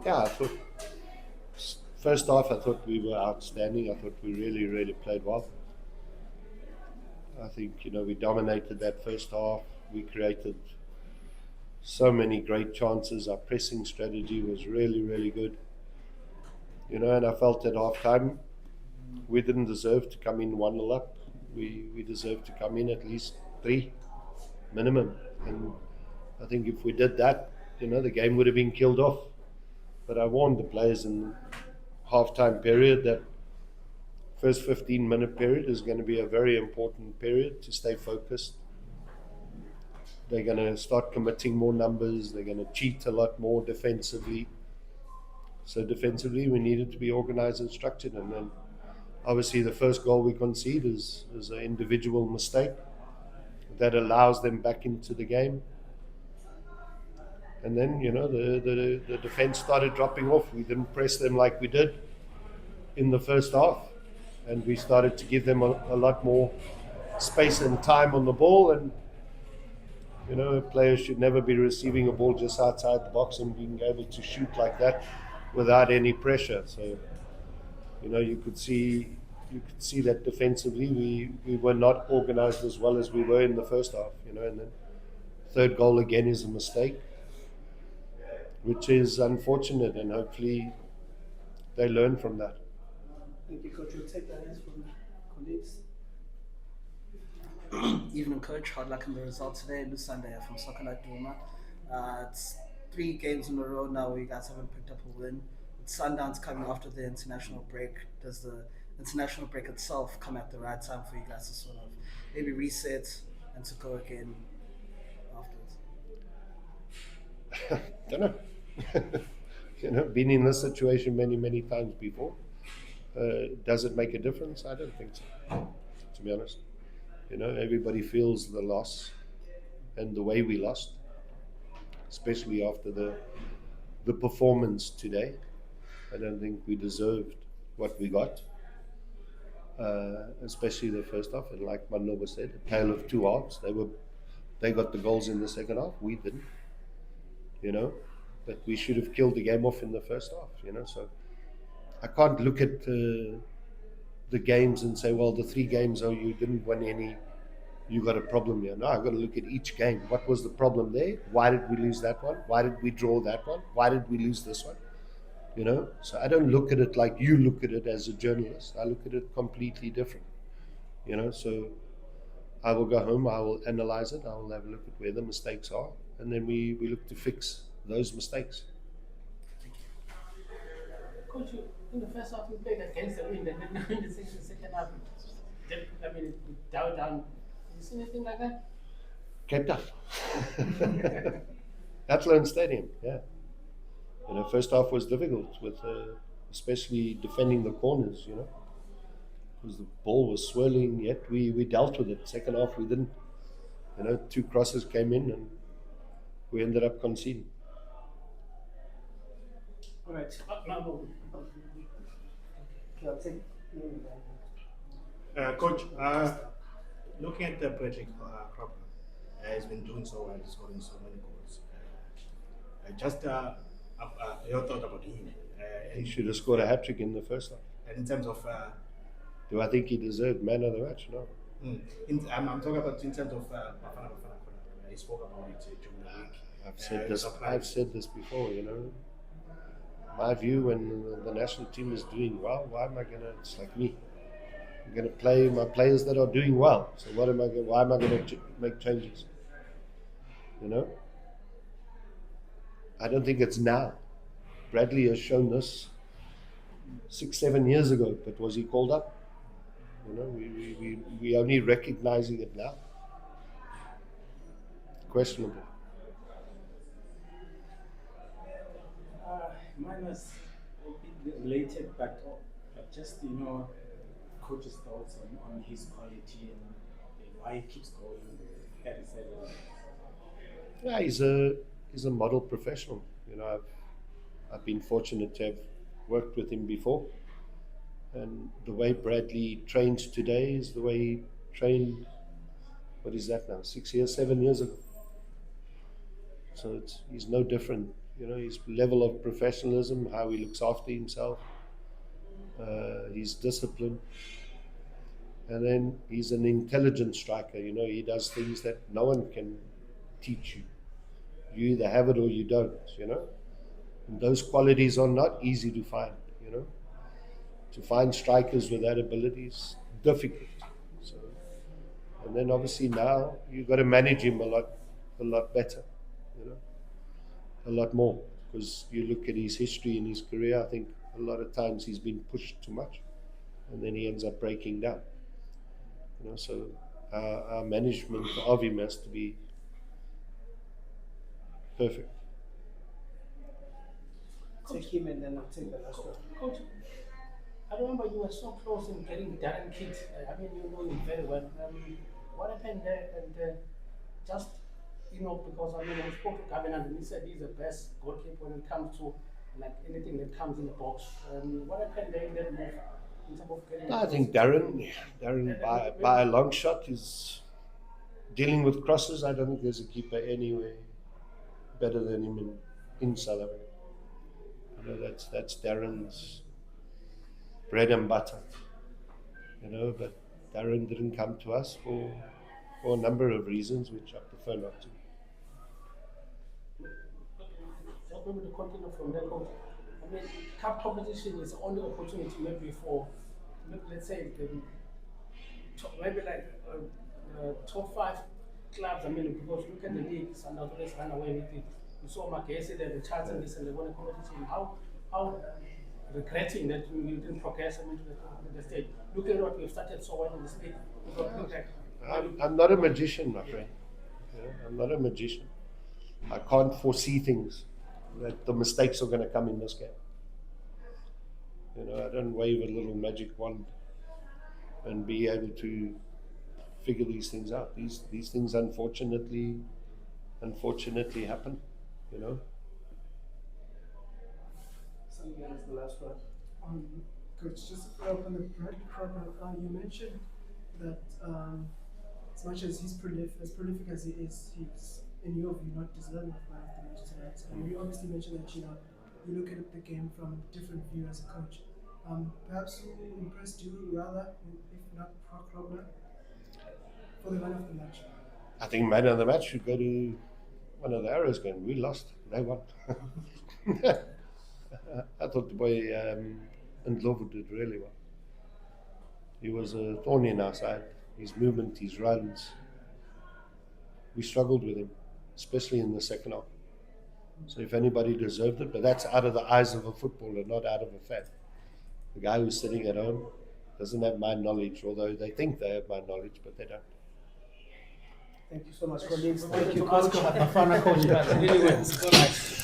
Yeah, I thought first half I thought we were outstanding. I thought we really, really played well. I think we dominated that first half. We created so many great chances. Our pressing strategy was really, really good. And I felt at half time we didn't deserve to come in 1-0 up. We deserved to come in at least three minimum. And I think if we did that, the game would have been killed off. But I warned the players in half-time period that first 15-minute period is going to be a very important period to stay focused. They're going to start committing more numbers. They're going to cheat a lot more defensively. So defensively, we needed to be organized and structured. And then obviously the first goal we concede is an individual mistake that allows them back into the game. And then, the defense started dropping off. We didn't press them like we did in the first half. And we started to give them a lot more space and time on the ball. And, players should never be receiving a ball just outside the box and being able to shoot like that without any pressure. So, you could see that defensively we were not organized as well as we were in the first half. And then third goal again is a mistake, which is unfortunate, and hopefully they learn from that. Thank you, Coach. We'll take that as from colleagues. Evening, Coach. Hard luck in the result today. Lusande from Sekhukhune United. It's 3 games in a row now where you guys haven't picked up a win. With Sundowns coming after the international break, does the international break itself come at the right time for you guys to sort of maybe reset and to go again afterwards? Don't know. Been in this situation many, many times before. Does it make a difference? I don't think so, to be honest. Everybody feels the loss and the way we lost, especially after the performance today. I don't think we deserved what we got, especially the first half. And like Manoba said, a tale of two halves. They got the goals in the second half. We didn't. But we should have killed the game off in the first half. So I can't look at the games and say, well, the 3 games, you didn't win any, you got a problem here. No, I've got to look at each game. What was the problem there? Why did we lose that one? Why did we draw that one? Why did we lose this one? So I don't look at it like you look at it as a journalist. I look at it completely different. So I will go home, I will analyze it, I will have a look at where the mistakes are, and then we look to fix those mistakes. Coach, in the first half, we played against the wind, and then in the second half, down. Did you see anything like that? Cape Town. Athlone Stadium, yeah. First half was difficult with especially defending the corners, because the ball was swirling, yet we dealt with it. Second half we didn't. 2 crosses came in and we ended up conceding. All right. Coach, looking at the Bradley problem, he's been doing so well, scoring so many goals. Just your thought about him. He should have scored a hat-trick in the first half. And in terms of... Do I think he deserved man of the match? No. I'm talking about in terms of Bafana. He spoke about it during the week. I've said this before, My view, when the national team is doing well, why am I going to... It's like me. I'm going to play my players that are doing well. So why am I going to make changes? I don't think it's now. Bradley has shown this 6-7 years ago, but was he called up? We only recognizing it now. Questionable. Mine was a bit related, but just coach's thoughts on his quality and why he keeps going. Yeah, he's a model professional. I've been fortunate to have worked with him before, and the way Bradley trains today is the way he trained. What is that now? 6 years, 7 years ago. So he's no different. You know, his level of professionalism, how he looks after himself, his discipline. And then he's an intelligent striker. You know, he does things that no one can teach you. You either have it or you don't, you know. And those qualities are not easy to find, you know. To find strikers with that ability is difficult. So, and then obviously now you've got to manage him a lot better, you know, a lot more. Because you look at his history and his career, I think a lot of times he's been pushed too much, and then he ends up breaking down. You know, so our management of him has to be perfect. Take him and then I'll take the last one. Coach, I remember you were so close in getting Darren Kidd. I mean, you know him very well. What happened there? And just, you know, because I mean, I spoke to Gavin and he said he's the best goalkeeper when it comes to like anything that comes in the box. What happened there in that move? In terms of getting I think Darren by a long shot is dealing with crosses. I don't think there's a keeper anywhere better than him in South Africa. You know, that's Darren's bread and butter. You know, but Darren didn't come to us for a number of reasons, which I prefer not to. Just maybe to continue from there, coach. I mean, cup competition is the only opportunity maybe for, maybe let's say, maybe like top 5 clubs. I mean, because look at the league, Sundowns always run away with it. You saw Magesi, they have a chance in this and they won a competition. How regretting that you didn't progress to the stage. Look at what we've started so well in this league. I'm not a magician, my friend. You know, I'm not a magician. I can't foresee things, that the mistakes are going to come in this game. You know, I don't wave a little magic wand and be able to figure these things out. These things unfortunately happen, you know. Something else, the last one. Coach, just to follow up on the Bradley Grobler, you mentioned that as much as he's as prolific as he is, he's, in your view, not deserving of one of the Manchester United. And you obviously mentioned that, you know, you look at the game from a different view as a coach. Perhaps who impressed you rather, if not Grobler, for the man of the match? I think man of the match should go to one of the Arrows games. We lost, they won. I thought the boy Ndlovu did really well. He was a thorn in our side. His movement, his runs. We struggled with him, especially in the second half. So if anybody deserved it, but that's out of the eyes of a footballer, not out of a fan. The guy who's sitting at home doesn't have my knowledge, although they think they have my knowledge, but they don't. Thank you so much, colleagues. Thank you, coach. Bafana coach. Really well. So nice.